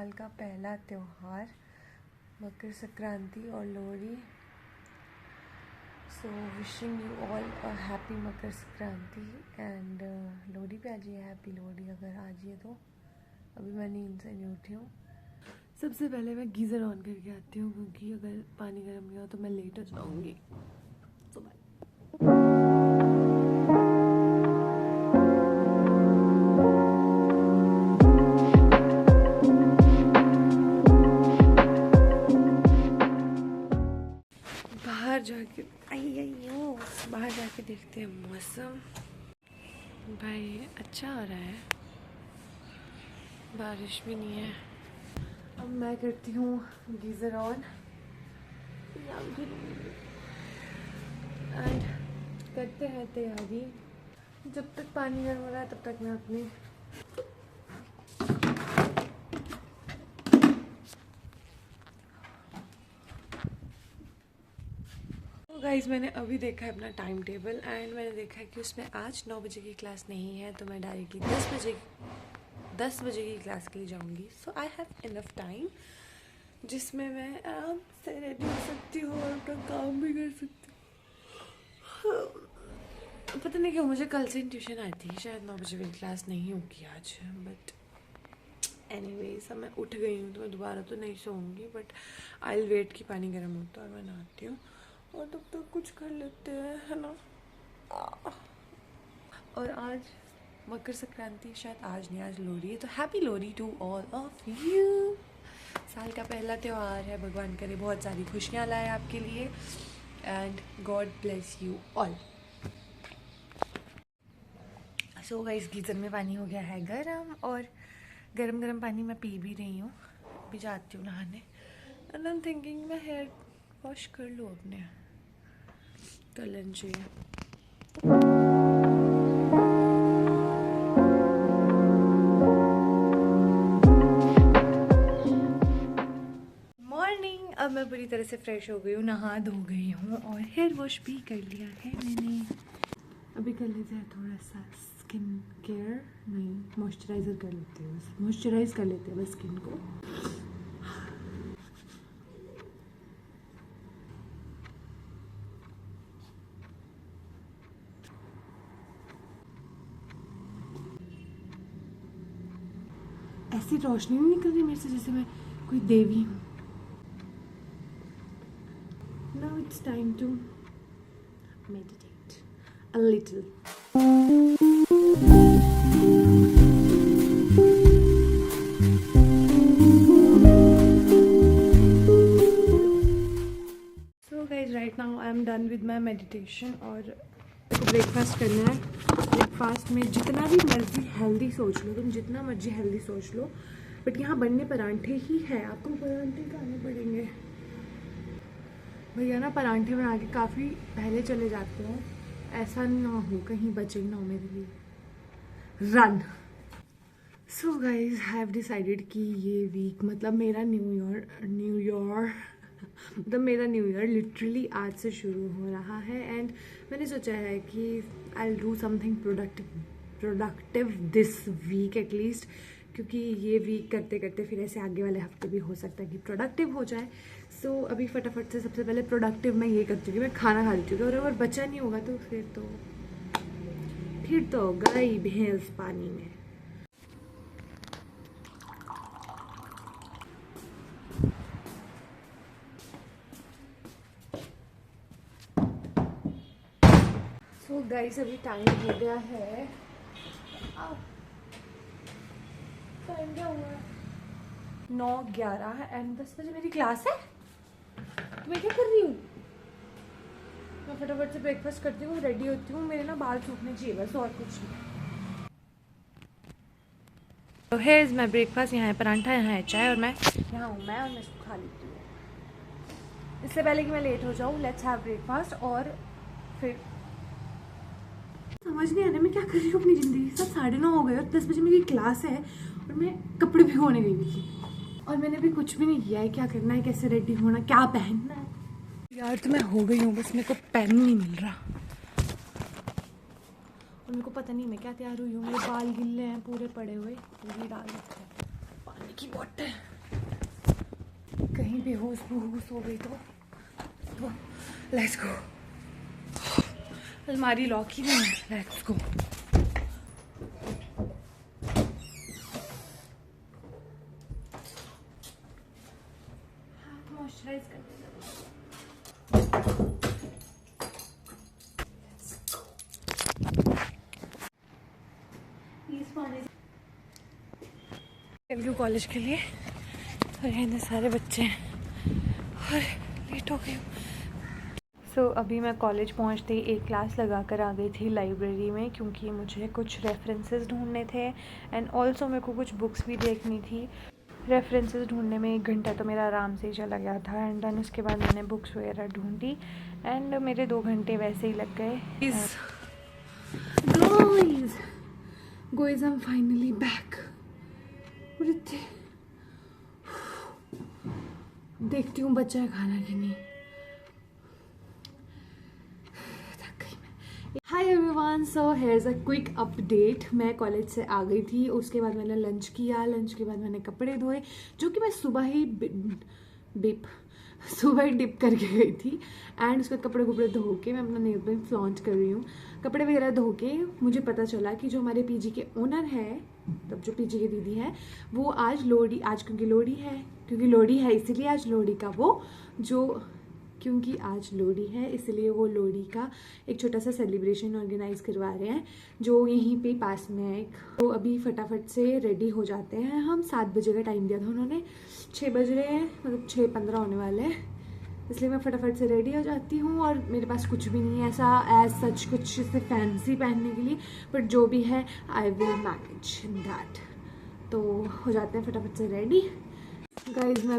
साल का पहला त्यौहार मकर संक्रांति और Lohri. So wishing you all a happy Makar Sankranti and Lohri पे आज ये हैप्पी लोहड़ी अगर आज ये तो। अभी मैं नींद से नहीं उठी हूँ। सबसे पहले मैं गीज़र ऑन करके आती हूँ क्योंकि अगर पानी गर्म नहीं हो तो मैं लेट हो जाऊँगी। तो बाय। बाहर जाके देखते हैं मौसम। भाई अच्छा हो रहा है, बारिश भी नहीं है। अब मैं करती हूँ गीज़र ऑन एंड करते हैं तैयारी। जब तक पानी गर्म हो रहा है तब तक मैं अपनी गाइस मैंने अभी देखा है अपना टाइम टेबल एंड मैंने देखा है कि उसमें आज 9 बजे की क्लास नहीं है, तो मैं डायरेक्टली 10 बजे की क्लास के लिए जाऊंगी। सो आई हैव इनफ टाइम जिसमें मैं आराम से रेडी हो सकती हूँ और अपना काम भी कर सकती हूँ। पता नहीं क्यों मुझे कल से ट्यूशन आई थी, शायद 9 बजे मेरी क्लास नहीं होगी आज, बट एनीवेज अब मैं उठ गई हूँ तो मैं दोबारा तो नहीं सोऊंगी, बट आई विल वेट कि पानी गर्म होता है और मैं नहाती हूँ और तब तक कुछ कर लेते हैं, है ना। और आज मकर संक्रांति, शायद आज नहीं आज लोहड़ी है, तो happy Lohri to all of you. साल का पहला त्यौहार है, भगवान करे बहुत सारी खुशियाँ लाए आपके लिए and God bless you all. So guys geyser में पानी हो गया है गरम और गरम गरम पानी मैं पी भी रही हूँ। अभी जाती हूँ नहाने एंड आई एम थिंकिंग मैं हेयर वॉश कर लूँ अपने कलन से। मॉर्निंग, अब मैं पूरी तरह से फ्रेश हो गई हूँ, नहा धो गई हूँ और हेयर वॉश भी कर लिया है मैंने। अभी कर लेते हैं थोड़ा सा स्किन केयर, नहीं मॉइस्चराइज़र कर लेते हैं, बस मॉइस्चराइज कर लेते हैं बस स्किन को। ऐसी रोशनी नहीं निकल रही मेरे से जैसे मैं कोई देवी हूँ। Now it's time to meditate a little. So guys, right now I am done with my meditation और ब्रेकफास्ट करना है। ब्रेकफास्ट में जितना भी मर्जी हेल्दी सोच लो, तुम जितना मर्जी हेल्दी सोच लो, बट यहाँ बनने परांठे ही है। आपको परांठे खाने पड़ेंगे भैया ना, परांठे बना के काफ़ी पहले चले जाते हैं, ऐसा ना हो कहीं बचे ना हो मेरे लिए। Run. So guys have decided कि ये वीक मतलब मेरा न्यू ईयर मतलब मेरा न्यू ईयर लिटरली आज से शुरू हो रहा है एंड मैंने सोचा है कि I will do something productive this week at least, क्योंकि ये वीक करते करते फिर ऐसे आगे वाले हफ्ते भी हो सकता है कि प्रोडक्टिव हो जाए। सो अभी फटाफट से सबसे पहले प्रोडक्टिव मैं ये करती हूँ कि मैं खाना खा लेती हूँ, और अगर बचा नहीं होगा तो फिर तो गई भैंस पानी में। सो गाइस अभी टाइम हो गया है, टाइम क्या हुआ है 9:11 एंड 10 बजे मेरी क्लास है। तो मैं क्या कर रही हूँ, मैं फटाफट से ब्रेकफास्ट करती हूँ, रेडी होती हूँ, मेरे ना बाल सूखने चाहिए बस, और कुछ नहीं। तो है इज माई ब्रेकफास्ट, यहाँ है परांठा, यहाँ है चाय और मैं यहाँ हूँ मैं, और मैं इसको खा लेती हूँ। इससे पहले कि मैं लेट हो जाऊँ, लेट्स हैव ब्रेकफास्ट और फिर समझ नहीं आ रहा मैं क्या कर रही हूँ अपनी ज़िंदगी। सब 9:30 हो गए और 10 बजे मेरी क्लास है और मैं कपड़े भिगोने गई थी और मैंने भी कुछ भी नहीं किया है। क्या करना है, कैसे रेडी होना, क्या पहनना है यार, तो मैं हो गई हूँ, बस मेरे को पेन नहीं मिल रहा और मेरे को पता नहीं मैं क्या तैयार हुई हूँ। मेरे बाल गिल्ले हैं पूरे पड़े हुए, वो भी डाल देते हैं पानी की बोतल, कहीं बेहोश बेहोश हो गई तो लेट्स गो। अलमारी लॉक ही नहीं है, लेट्स गो। मॉइस्चराइज कर चल कॉलेज के लिए, और यहाँ सारे बच्चे हैं और लेट हो गई। सो अभी मैं कॉलेज पहुँचते ही एक क्लास लगा कर आ गई थी लाइब्रेरी में, क्योंकि मुझे कुछ रेफरेंसेस ढूंढने थे एंड ऑल्सो मेरे को कुछ बुक्स भी देखनी थी। रेफरेंसेस ढूंढने में 1 घंटा तो मेरा आराम से ही चला गया था एंड देन उसके बाद मैंने बुक्स वगैरह ढूंढी एंड मेरे 2 घंटे वैसे ही लग गए। Guys, I'm finally back. देखती हूँ बच्चा है खाना कि नहीं। Hi everyone, so hairs a quick update. मैं कॉलेज से आ गई थी, उसके बाद मैंने लंच किया, लंच के बाद मैंने कपड़े धोए, जो कि मैं सुबह ही डिप करके गई थी एंड उसके कपड़े कुपड़े धो के मैं अपना नेल पेंट फ्लॉन्च कर रही हूँ। कपड़े वगैरह धो के मुझे पता चला कि जो हमारे पीजी के ओनर है, तब जो पीजी की दीदी है, वो आज क्योंकि लोहड़ी है इसीलिए आज लोहड़ी का क्योंकि आज लोहड़ी है इसलिए वो लोहड़ी का एक छोटा सा सेलिब्रेशन ऑर्गेनाइज करवा रहे हैं, जो यहीं पे पास में है एक। तो अभी फटाफट से रेडी हो जाते हैं हम। 7 बजे का टाइम दिया था उन्होंने, 6 बज रहे हैं, मतलब 6:15 होने वाले हैं, इसलिए मैं फटाफट से रेडी हो जाती हूँ। और मेरे पास कुछ भी नहीं है ऐसा एज सच कुछ से फैंसी पहनने के लिए, बट जो भी है आई विल मैनेज दैट। तो हो जाते हैं फटाफट से रेडी। गाइज मैं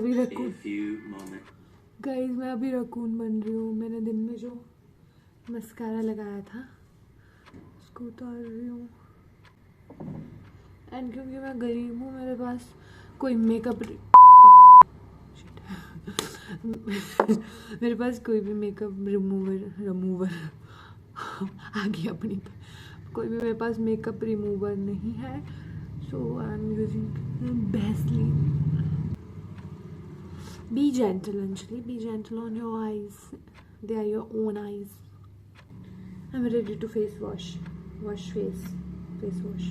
अभी रकून बन रही हूँ। मैंने दिन में जो मस्कारा लगाया था उसको उतार रही हूँ एंड क्योंकि मैं गरीब हूँ मेरे पास कोई मेरे पास कोई भी मेकअप रिमूवर आ गया अपनी कोई भी मेरे पास मेकअप रिमूवर नहीं है, so I am using Vaseline. Be gentle, Anjali. Be gentle on your eyes. They are your own eyes. I'm ready to face wash. Face wash.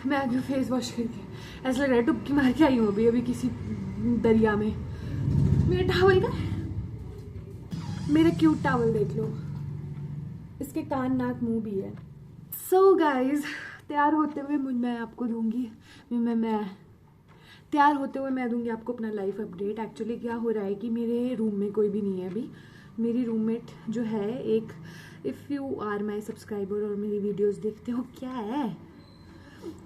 मैं आ गई फेस वॉश करके। ऐसा लग रहा है डुबकी मार के आई हूँ अभी किसी दरिया में। मेरा टावल का, मेरा क्यूट टावल देख लो, इसके कान नाक मुंह भी है। So guys, तैयार होते हुए मैं आपको दूंगी तैयार होते हुए मैं दूंगी आपको अपना लाइफ अपडेट। एक्चुअली क्या हो रहा है कि मेरे रूम में कोई भी नहीं है अभी। मेरी रूममेट जो है एक, if you are my subscriber और मेरी वीडियोस देखते हो क्या है,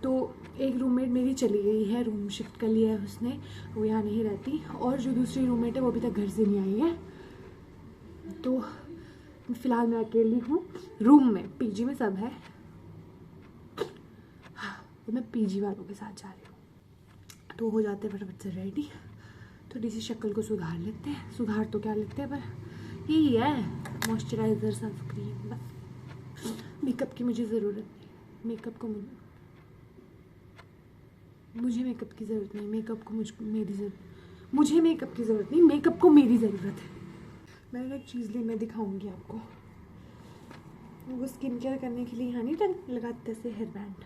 तो एक रूममेट मेरी चली गई है, रूम शिफ्ट कर लिया है उसने, वो यहाँ नहीं रहती। और जो दूसरी रूममेट है वो अभी तक घर से नहीं आई है। तो फिलहाल मैं अकेली हूँ रूम में। पीजी में सब है, तो मैं पीजी वालों के साथ जा रही हूँ। तो हो जाते हैं फटाफट से रेडी। थोड़ी सी शक्ल को सुधार लेते हैं, सुधार तो क्या लेते हैं पर यही है, मॉइस्चराइज़र सनस्क्रीन बस। मेकअप की मुझे ज़रूरत नहीं, मेकअप को मुझे मेकअप की ज़रूरत नहीं, मेकअप को मुझे मेकअप की ज़रूरत नहीं, मेकअप को मेरी ज़रूरत है। मैंने एक चीज़ ली, मैं दिखाऊंगी आपको। वो स्किन केयर करने के लिए यहाँ नहीं लगाते से हेयर बैंड,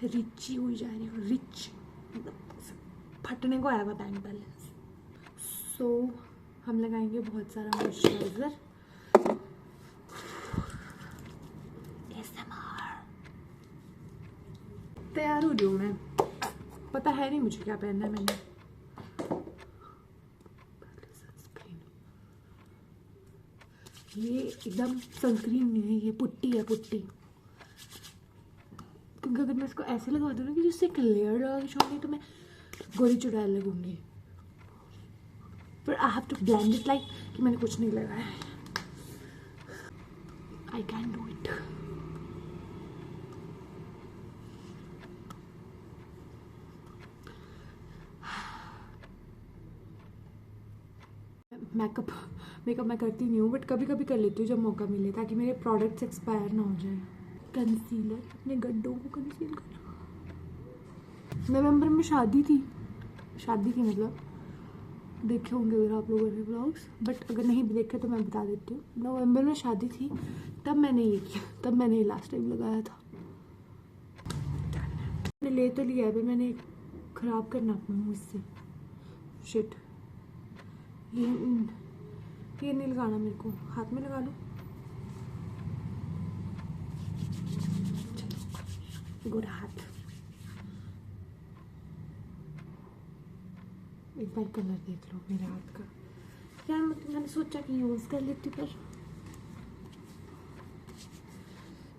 रिच हुई जा रही हूँ, रिच फटने को आया हुआ बैंड पहले। सो हम लगाएंगे बहुत सारा मॉइस्चराइज़र। तैयार हो रही हूँ मैं, पता है नहीं मुझे क्या पहनना है। मैंने ये एकदम सनस्क्रीन नहीं है, ये पुट्टी है, पुट्टी। क्योंकि अगर मैं इसको ऐसे लगा दूँ ना कि जिससे एक लेयर लगा के छोड़नी, तो मैं गोरी चुड़ैल लगूंगी। पर I have to blend it like कि मैंने कुछ नहीं लगाया है। I can do it. Makeup मैं करती नहीं हूँ, बट कभी कभी कर लेती हूँ जब मौका मिले, ताकि मेरे प्रोडक्ट्स एक्सपायर ना हो जाए। कंसीलर, अपने गड्ढों को कंसील करना। नवंबर में शादी थी मतलब देखे होंगे अगर आप लोगों ने व्लॉग्स, बट अगर नहीं भी देखे तो मैं बता देती हूँ। नवंबर में शादी थी, तब मैंने ये किया, तब मैंने ये लास्ट टाइम लगाया था। मैंने ले तो लिया है, पर मैंने ख़राब करना अपना मुँह इससे। शिट, ये नहीं लगाना मेरे को, हाथ में लगा लो। गोरा हाथ। एक बार कलर देख लो मेरे हाथ का यार। मैंने सोचा कि यूज़ कर लेती, पर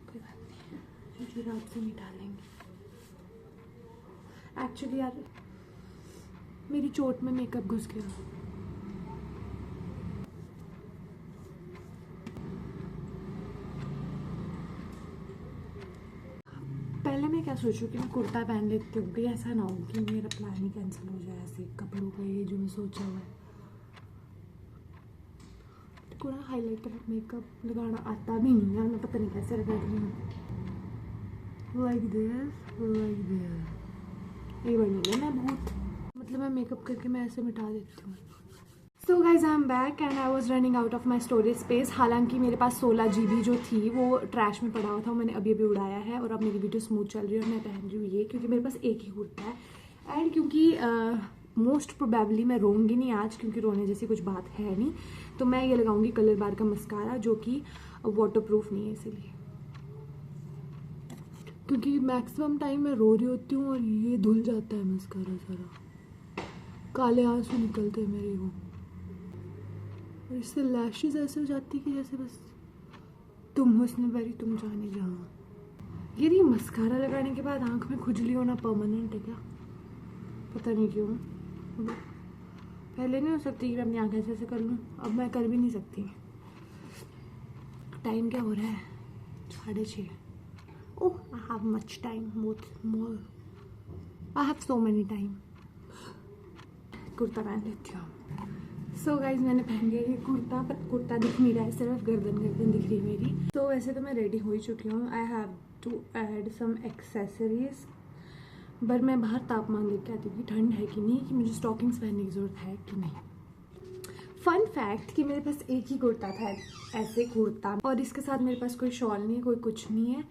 कोई बात नहीं, मुझे रात से नहीं डालेंगे। एक्चुअली यार मेरी चोट में मेकअप घुस गया। पहले मैं क्या सोचूं कि मैं कुर्ता पहन लेती हूँ, ऐसा ना हो कि मेरा प्लान ही कैंसिल हो जाए ऐसे कपड़ों का, ये जो मैं सोचा हुआ है। पूरा हाइलाइटर मेकअप लगाना आता भी नहीं है, मैं पता नहीं कैसे लगा रही हूँ। लाइक दिस ये बनी है मैं बहुत, मतलब मैं मेकअप करके मैं ऐसे मिटा देती हूँ। So guys I am back and I was running out of my storage space. हालांकि मेरे पास 16 GB जो थी वो ट्रैश में पड़ा हुआ था, मैंने अभी उड़ाया है और अब मेरी वीडियो स्मूथ चल रही है। और मैं पहन रही हूँ ये क्योंकि मेरे पास एक ही कुर्ता है एंड क्योंकि मोस्ट प्रोबेबली मैं रोऊंगी नहीं आज, क्योंकि रोने जैसी कुछ बात है नहीं। तो मैं ये लगाऊंगी कलर बार का मस्कारा, जो कि वाटर प्रूफ नहीं है, इसीलिए क्योंकि मैक्सिमम टाइम मैं रो रही होती हूँ और ये धुल जाता है मस्कारा सारा, काले आंसू निकलते हैं मेरे को और इससे लैशेस ऐसे हो जाती है कि जैसे बस तुम हुस्न भरी तुम जाने जहाँ। ये मस्कारा लगाने के बाद आंख में खुजली होना परमानेंट है क्या, पता नहीं क्यों। पहले नहीं हो सकती कि मैं अपनी आंखें ऐसे कर लूँ, अब मैं कर भी नहीं सकती। टाइम क्या हो रहा है, 6:30। Oh I have much time, more I have so many time. Kurta पहन लेती हूँ। सो गाइज मैंने पहन लिया ये कुर्ता, पर कुर्ता दिख नहीं रहा है, सिर्फ गर्दन दिख रही है मेरी। तो वैसे तो मैं रेडी हो ही चुकी हूँ। I have to add some accessories, पर मैं बाहर तापमान लेके आती थी ठंड है कि नहीं, कि मुझे स्टॉकिंग्स पहनने की ज़रूरत है कि नहीं। फन फैक्ट कि मेरे पास एक ही कुर्ता था, ऐसे कुर्ता, और इसके साथ मेरे पास कोई शॉल नहीं है, कोई कुछ नहीं है,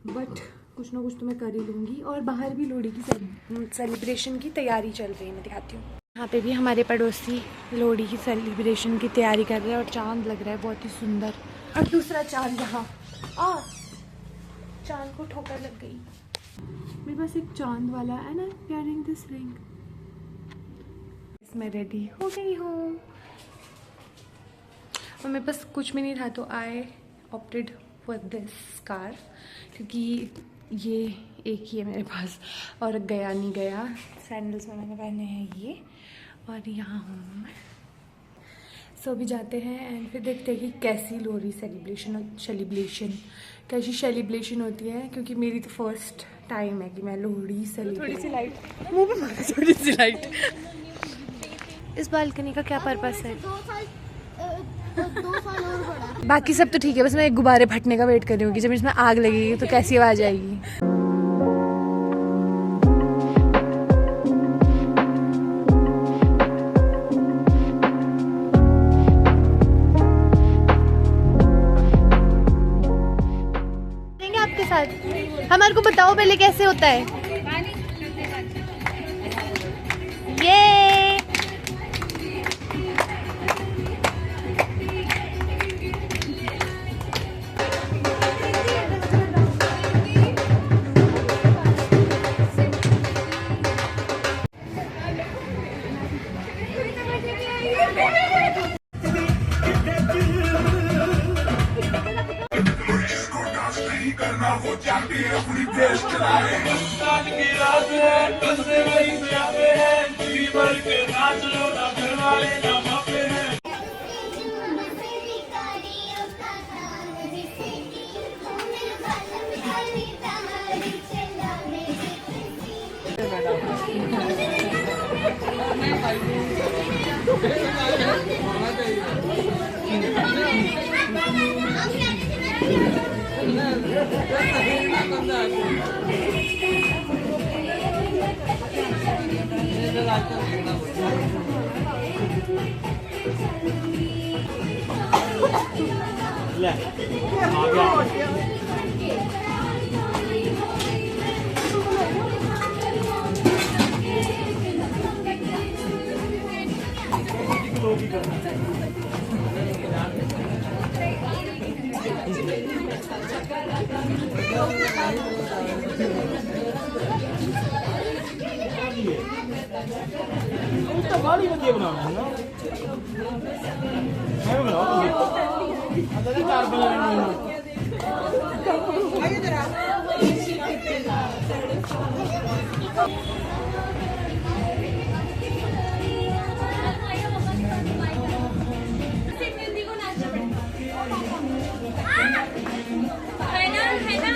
बट कुछ ना कुछ तो मैं कर ही लूँगी। और बाहर भी लोहड़ी की सेलिब्रेशन की तैयारी चल रही है, मैं दिखाती हूँ। यहाँ पे भी हमारे पड़ोसी लोहड़ी की सेलिब्रेशन की तैयारी कर रहे हैं और चांद लग रहा है बहुत ही सुंदर। और दूसरा चांद यहाँ, चांद को ठोकर लग गई। मेरे पास एक चांद वाला है ना, वेयरिंग दिस रिंग। इसमें रेडी हो गई हूँ और मेरे पास कुछ भी नहीं था, तो I opted for this car, क्योंकि ये एक ही है मेरे पास और गया नहीं गया। सैंडल्स में मैंने पहने हैं ये, और यहाँ हूँ मैं। सो भी जाते हैं एंड फिर देखते हैं कि कैसी लोहड़ी कैसी सेलिब्रेशन होती है, क्योंकि मेरी तो फर्स्ट टाइम है कि मैं लोहड़ी सेलिब्रेट। थोड़ी सी लाइट मुँह पे मारा, थोड़ी सी लाइट। इस बालकनी का क्या पर्पस है? 2 साल और बड़ा। बाकी सब तो ठीक है, बस मैं एक गुब्बारे फटने का वेट कर रही हूँ कि जब इसमें आग लगेगी तो कैसी आवाज़ आएगी। आपके साथ हमारे को बताओ पहले कैसे होता है ये। करना वो चाहती है अपनी देश चलाए। की रात है, बंदे वही पे आते हैं, जी भर के नाच लो ना, घर वाले ना मापे हैं। ਉਹ ਤਾਂ ਬਾਹਲੀ ਵਧੀਆ ਬਣਾਉਣਾ ਹੈ ਨਾ ਮੈਂ ਬਣਾਉਂਦਾ ਅੰਦਰ ਦੇ ਚਾਰ ਬਣਾ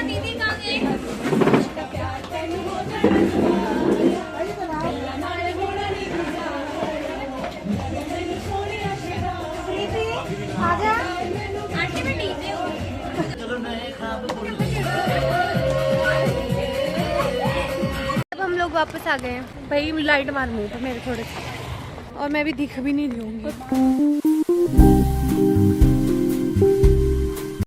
दीदी कहाँ गए? आजा आंटी मैं नीचे हूँ। अब हम लोग वापस आ गए हैं भाई, लाइट मार मुंह पे मेरे थोड़े से, और मैं भी दिख भी नहीं रही हूँ।